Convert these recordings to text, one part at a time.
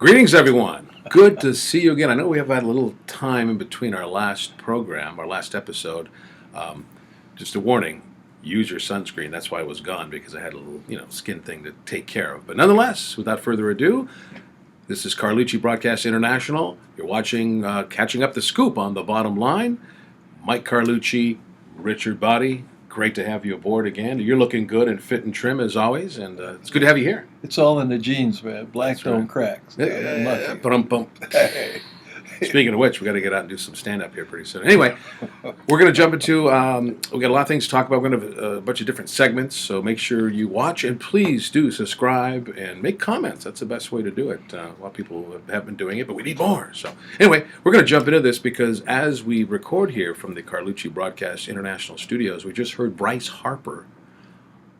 Greetings, everyone. Good to see you again. I know we have had a little time in between our last program, our last episode. Um, just a warning: use your sunscreen. That's why I was gone because I had a little, skin thing to take care of. But nonetheless, without further ado, this is Carlucci Broadcast International. You're watching, catching up the scoop on the bottom line. Mike Carlucci, Richard Boddie. Great to have you aboard again. You're looking good and fit and trim as always, and it's good to have you here. It's all in the genes, man. Black That's don't right. crack. Yeah, bum. Speaking of which, we got to get out and do some stand-up here pretty soon. Anyway, we're going to jump into, we've got a lot of things to talk about. We're going to have a bunch of different segments, so make sure you watch, and please do subscribe and make comments. That's the best way to do it. A lot of people have been doing it, but we need more. So anyway, we're going to jump into this because as we record here from the Carlucci Broadcast International Studios, we just heard Bryce Harper,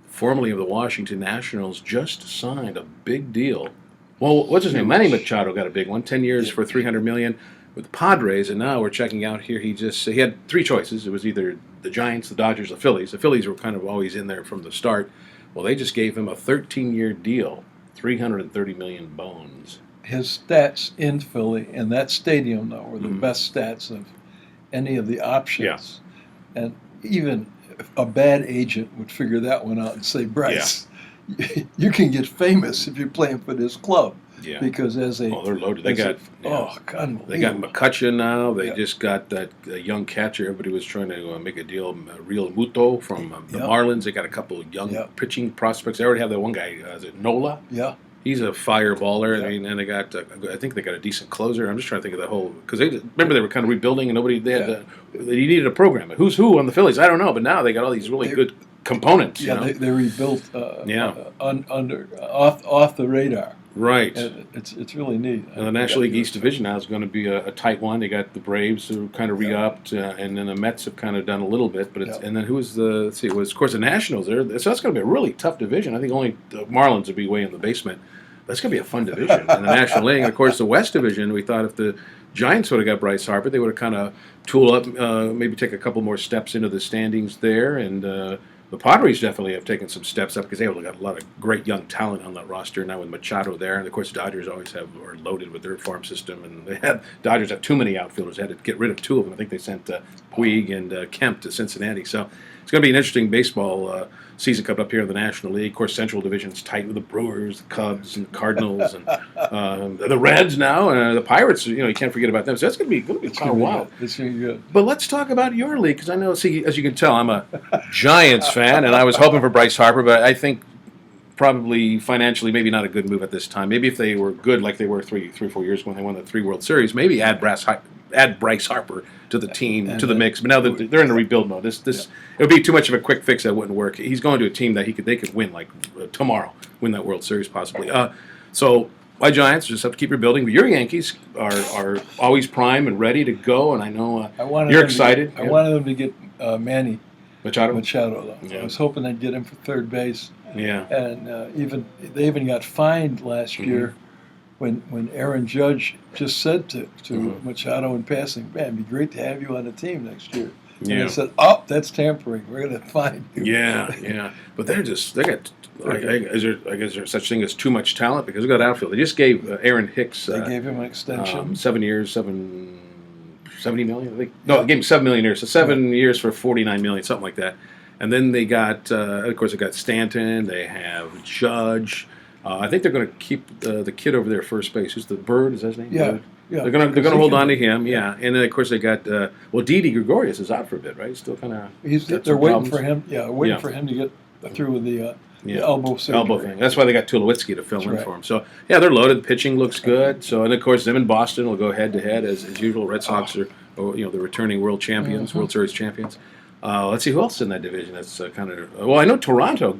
formerly of the Washington Nationals, just signed a big deal. Well, what's his name? Manny Machado got a big one, 10 years for $300 million with the Padres, and now we're checking out here. He had three choices. It was either the Giants, the Dodgers, the Phillies. The Phillies were kind of always in there from the start. Well, they just gave him a 13-year deal, $330 million bones. His stats in Philly and that stadium, though, were the best stats of any of the options. Yeah. And even a bad agent would figure that one out and say, Bryce, you can get famous if you're playing for this club. Yeah. Because they're loaded. They got McCutcheon now. They just got that young catcher. Everybody was trying to make a deal. Real Muto from the Marlins. They got a couple of young pitching prospects. They already have that one guy. Is it Nola? Yeah. He's a fireballer. Yeah. I mean, and they got. I think they got a decent closer. I'm just trying to think of the whole because remember they were kind of rebuilding and nobody. They needed a program. Who's who on the Phillies? I don't know. But now they got all these really good components. Yeah, they rebuilt. Off the radar. Right. It's really neat. And the National League East Division now is going to be a tight one. They got the Braves who kind of re-upped, and then the Mets have kind of done a little bit. But and then who is the? Let's see, it was of course the Nationals there. So that's going to be a really tough division. I think only the Marlins would be way in the basement. That's going to be a fun division in the National League. And of course the West Division. We thought if the Giants would have got Bryce Harper, they would have kind of tooled up, maybe take a couple more steps into the standings there, and. The Padres definitely have taken some steps up because they've got a lot of great young talent on that roster now with Machado there. And, of course, Dodgers always are loaded with their farm system. And Dodgers have too many outfielders. They had to get rid of two of them. I think they sent Puig and Kemp to Cincinnati. So it's going to be an interesting baseball season coming up here in the National League. Of course, Central Division's tight with the Brewers, the Cubs, and the Cardinals, and the Reds now. The Pirates, you can't forget about them. So that's going to be kind of wild. It's going to be good. But let's talk about your league because I know, as you can tell, I'm a Giants fan, and I was hoping for Bryce Harper, but I think probably financially maybe not a good move at this time. Maybe if they were good like they were 4 years ago when they won the 3 World Series, maybe add Bryce Harper to the team, to the mix. But now that they're in a rebuild mode, it would be too much of a quick fix that wouldn't work. He's going to a team that they could win like tomorrow, win that World Series possibly. So my Giants just have to keep rebuilding. But your Yankees are always prime and ready to go, and I know you're excited. I wanted them to get Manny Machado. Though. Yeah. I was hoping they'd get him for third base. Yeah. And they even got fined last year when Aaron Judge just said to Machado in passing, "Man, it'd be great to have you on the team next year." And they said, "Oh, that's tampering. We're going to fine you." Yeah. But they got. Is there such thing as too much talent? Because they got outfield. They just gave Aaron Hicks. They gave him an extension. 7 years, $70 million, I think. No, they gave him 7 million years. So 7 years for $49 million, something like that. And then they got, of course, they got Stanton. They have Judge. I think they're going to keep the kid over there first base. Who's the Bird? Is that his name? Yeah. Bird? Yeah. They're going to hold on to him. Yeah. And then of course they got Didi Gregorius is out for a bit, right? He's still kind of. They're waiting for him. Yeah, waiting for him to get through with the elbow surgery. Elbow thing. That's why they got Tulowitzki to fill in for him. So they're loaded. Pitching looks good. So and of course them in Boston will go head to head as usual. Red Sox are the returning world champions, World Series champions. Let's see who else is in that division. That's kind of well. I know Toronto.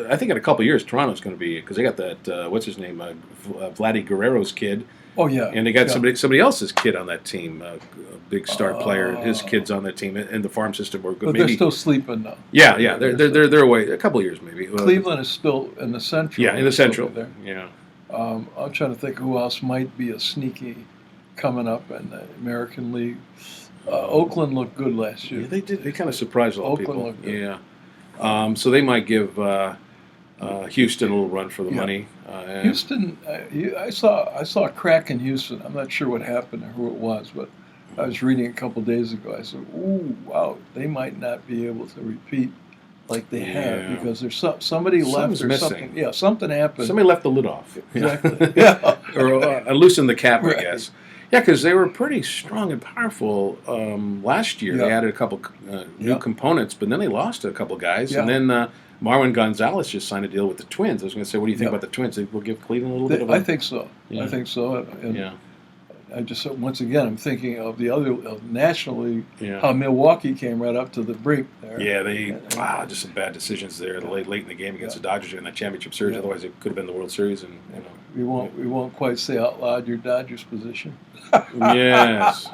I think in a couple of years Toronto's going to be because they got that what's his name, Vladdy Guerrero's kid. Oh yeah. And they got somebody else's kid on that team, a big star player. His kid's on that team, and the farm system were good. But they're still sleeping though. Yeah. They're away a couple of years maybe. Cleveland is still in the Central. Yeah, in the Central. Yeah. I'm trying to think who else might be a sneaky coming up in the American League. Oakland looked good last year. Yeah, they did. They kind of surprised a lot of people. Oakland looked good. Yeah. So they might give Houston, a little run for the money. Houston, I saw a crack in Houston. I'm not sure what happened or who it was, but I was reading a couple days ago. I said, "Ooh, wow, they might not be able to repeat like they have because there's somebody left or missing. Something. Yeah, something happened. Somebody left the lid off. Exactly. Yeah, or loosened the cap, right. I guess. Yeah, because they were pretty strong and powerful last year. They added a couple new components, but then they lost a couple guys, and then Marwin Gonzalez just signed a deal with the Twins. I was going to say, what do you think about the Twins? They will give Cleveland a little bit of a... I think so. I think so. And I just, once again, I'm thinking of the other National League, how Milwaukee came right up to the brink there. Yeah, just some bad decisions there late in the game against the Dodgers in that championship series. Otherwise, it could have been the World Series. And we won't quite say out loud your Dodgers position. Yes,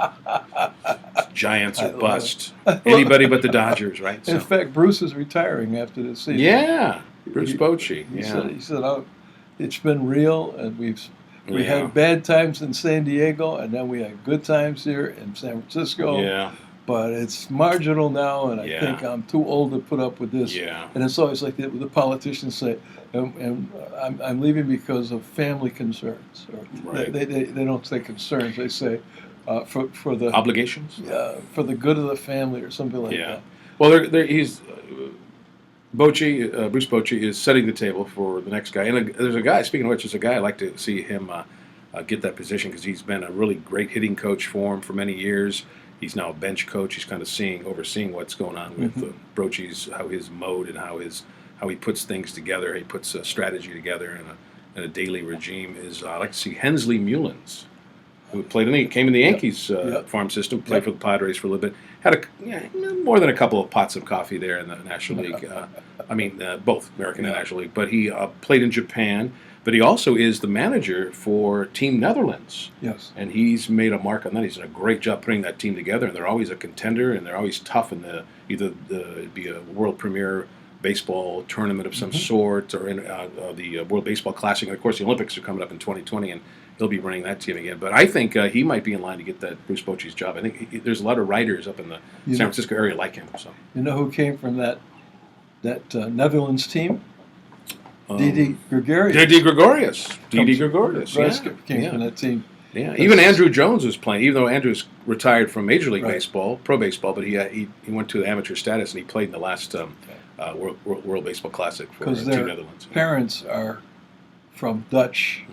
Giants are bust. Anybody but the Dodgers, right? In fact, Bruce is retiring after this season. Yeah, Bruce Bochy. He said, oh, it's been real, and we had bad times in San Diego, and then we had good times here in San Francisco. Yeah. But it's marginal now, and I think I'm too old to put up with this. Yeah. And it's always like the politicians say, and I'm leaving because of family concerns. Or they don't say concerns, they say for the obligations. For the good of the family or something like that. Well, he's Bruce Bochy is setting the table for the next guy. And there's a guy, speaking of which, there's a guy I'd like to see him get that position because he's been a really great hitting coach for him for many years. He's now a bench coach. He's kind of overseeing what's going on with Bochy's, how his mode and how he puts things together. He puts a strategy together in a daily regime. I'd like to see Hensley Mullins, who came in the Yankees farm system, played for the Padres for a little bit. Had more than a couple of pots of coffee there in the National League. Both American and National League. But he played in Japan. But he also is the manager for Team Netherlands. Yes. And he's made a mark on that. He's done a great job putting that team together. And they're always a contender, and they're always tough in it'd be a world premier baseball tournament of some sort, or in the World Baseball Classic. And of course, the Olympics are coming up in 2020, and he'll be running that team again. But I think he might be in line to get that Bruce Bochy's job. I think there's a lot of writers up in the San Francisco area like him. So you know who came from that Netherlands team? Didi Gregorius. Didi Gregorius. Came from that team. Yeah, even Andrew Jones was playing. Even though Andrew's retired from Major League Baseball, pro baseball, but he went to the amateur status and he played in the last World Baseball Classic for Team Netherlands. Parents are from Dutch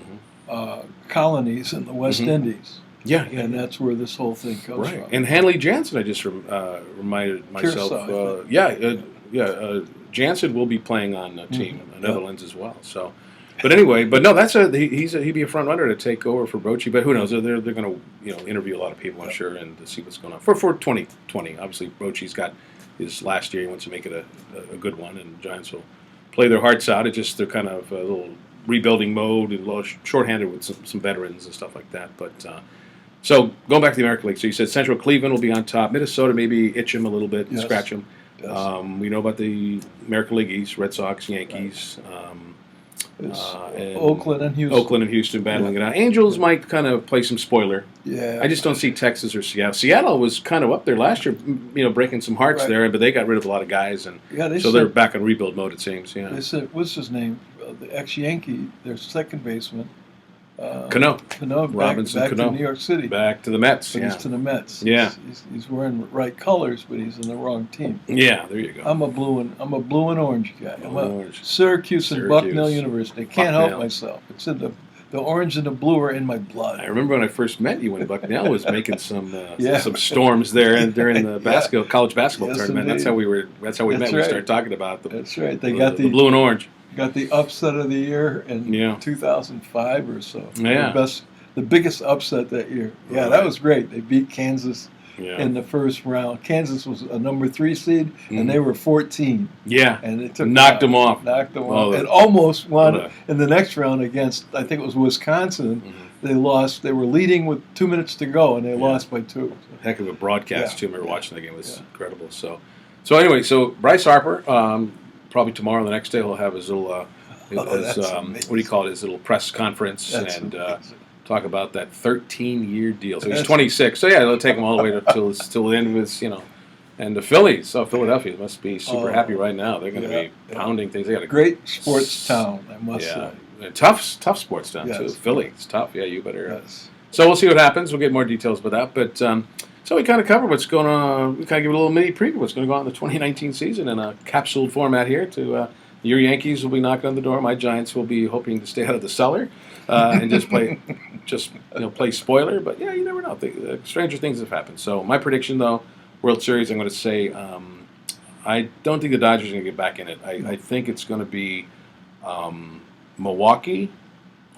colonies in the West Indies. Yeah, and that's where this whole thing comes from. And Hanley Jansen, I just reminded myself. Jansen will be playing on Team Netherlands as well. So, but anyway, no, he'd be a front runner to take over for Bochy. But who knows? They're going to interview a lot of people, I'm sure, and to see what's going on for 2020. Obviously, Bochy's got his last year. He wants to make it a good one, and Giants will play their hearts out. It's just they're kind of a little rebuilding mode and a little shorthanded with some veterans and stuff like that. But so going back to the American League, so you said Central Cleveland will be on top. Minnesota maybe itch him a little bit, scratch him. Yes. We know about the American League East, Red Sox, Yankees, and Oakland and Houston battling it out. Angels might kind of play some spoiler. Yeah, I just don't see Texas or Seattle. Seattle was kind of up there last year, breaking some hearts there, but they got rid of a lot of guys, and they're back in rebuild mode. It seems. Yeah. They said, what's his name? The ex-Yankee, their second baseman. Cano, Robinson back Cano. To New York City. Back to the Mets. But he's to the Mets. Yeah. He's wearing the right colors, but he's in the wrong team. Yeah, there you go. I'm a blue and orange guy. I'm a Syracuse and Bucknell University. Can't help myself. It's in the orange and the blue are in my blood. I remember when I first met you when Bucknell was making some storms there and during the college basketball tournament. Indeed. That's how we met. Right. We started talking about That's right. They got the blue and orange. Got the upset of the year in 2005 or so. Yeah. The biggest upset that year. Yeah, right. That was great. They beat Kansas in the first round. Kansas was a number 3 seed, and they were 14. Yeah. And it took knocked them off. And almost won in the next round against, I think it was Wisconsin. They lost. They were leading with 2 minutes to go, and they lost by 2. Heck of a broadcast, too. I remember watching the game. It was incredible. So anyway, Bryce Harper, probably tomorrow or the next day, he'll have his little, what do you call it, his little press conference and talk about that 13-year deal. So he's 26. So, it'll take him all the way till the end of his, And the Phillies, Philadelphia must be super happy right now. They're going to be pounding things. They got a great sports town, I must say. Tough sports town too. Philly, it's tough. Yeah, you better. So we'll see what happens. We'll get more details about that. But so we kind of covered what's going on. We kind of give a little mini preview of what's going to go on in the 2019 season in a capsuled format here. To your Yankees will be knocking on the door. My Giants will be hoping to stay out of the cellar and just play spoiler. But yeah, you never know. Stranger things have happened. So my prediction, though, World Series, I'm going to say I don't think the Dodgers are going to get back in it. I think it's going to be Milwaukee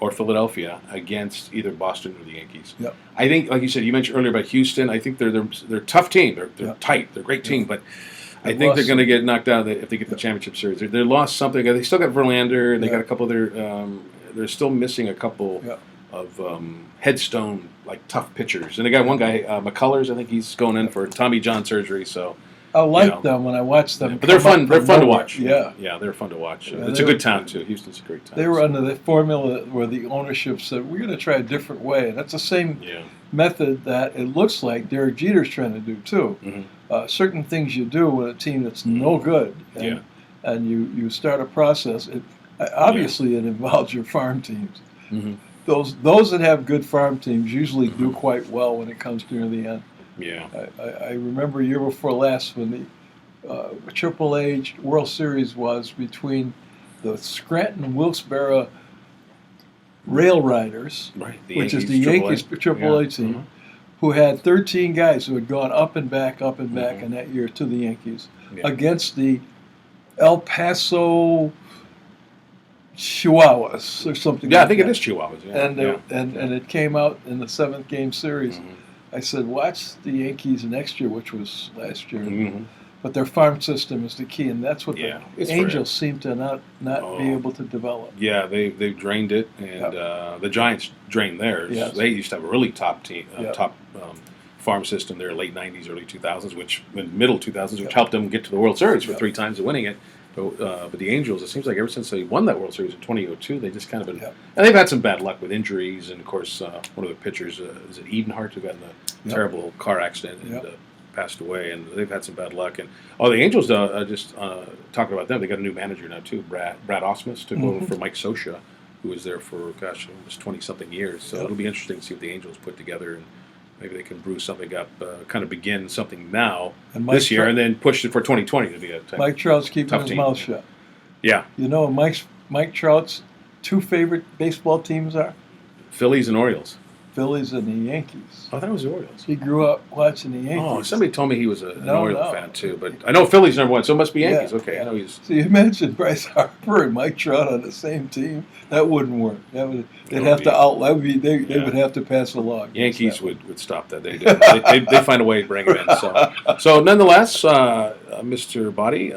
or Philadelphia against either Boston or the Yankees. Yep. I think, like you said, you mentioned earlier about Houston. I think they're a tough team. They're tight. They're a great team, but I think they're going to get knocked out if they get the championship series. They lost something. They still got Verlander, and they got a couple of their. They're still missing a couple of headstone tough pitchers, and they got one guy, McCullers. I think he's going in for Tommy John surgery. So I like them when I watch them. But they're fun. They're fun to watch. Yeah, they're fun to watch. It's a good town too. Houston's a great town. They were under the formula where the ownership said we're going to try a different way, and that's the same method that it looks like Derek Jeter's trying to do too. Mm-hmm. Certain things you do with a team that's no good, and you start a process. Obviously, it involves your farm teams. Mm-hmm. Those that have good farm teams usually do quite well when it comes near the end. Yeah, I remember year before last when the Triple H World Series was between the Scranton Wilkes-Barre Rail Riders, which is the Yankees Triple A team, who had 13 guys who had gone up and back in that year to the Yankees, against the El Paso Chihuahuas or something. Yeah, I think it is Chihuahuas. Yeah. And it came out in the 7th game series. Mm-hmm. I said, watch the Yankees next year, which was last year. Mm-hmm. But their farm system is the key, and that's what the Angels seem to not be able to develop. Yeah, they've drained it, and the Giants drained theirs. Yes. They used to have a really top team, farm system there, late 90s, early 2000s, middle 2000s, which helped them get to the World Series for 3 times of winning it. But the Angels, it seems like ever since they won that World Series in 2002, they just kind of been... And they've had some bad luck with injuries, and of course, one of the pitchers, is it Edenhart, who got in a terrible car accident and passed away, and they've had some bad luck. And the Angels, just talking about them, they got a new manager now, too. Brad Osmus took over for Mike Scioscia, who was there for, almost 20-something years. So it'll be interesting to see what the Angels put together, and maybe they can brew something up, kind of begin something now this year, and then push it for 2020 to be a tough. Mike Trout's keeping his mouth shut. Yeah. You know, Mike Trout's 2 favorite baseball teams are? Phillies and Orioles. Phillies and the Yankees. Oh, I thought it was the Orioles. He grew up watching the Yankees. Oh, somebody told me he was an Orioles fan too, but I know Phillies number 1, so it must be Yankees. Okay, I know he's. So you imagine Bryce Harper and Mike Trout on the same team? That wouldn't work. They'd have to outlaw. They would have to pass a law. Yankees would stop that. They find a way to bring him in. So nonetheless, Mr. Boddie,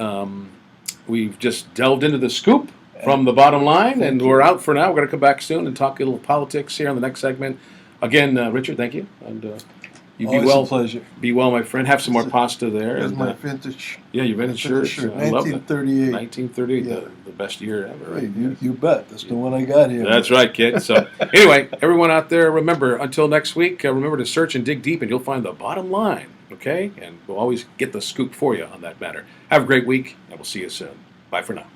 we've just delved into the scoop from the bottom line, and we're out for now. We're going to come back soon and talk a little politics here on the next segment. Again, Richard, thank you, and you be well. It's a pleasure. Be well, my friend. Have some more pasta there. That's my vintage. Yeah, your vintage shirt. I love that. 1938. 1938, the best year ever. Right? Hey, you bet. That's the one I got here. That's right, kid. So anyway, everyone out there, remember, until next week, remember to search and dig deep, and you'll find the bottom line. Okay, and we'll always get the scoop for you on that matter. Have a great week, and we'll see you soon. Bye for now.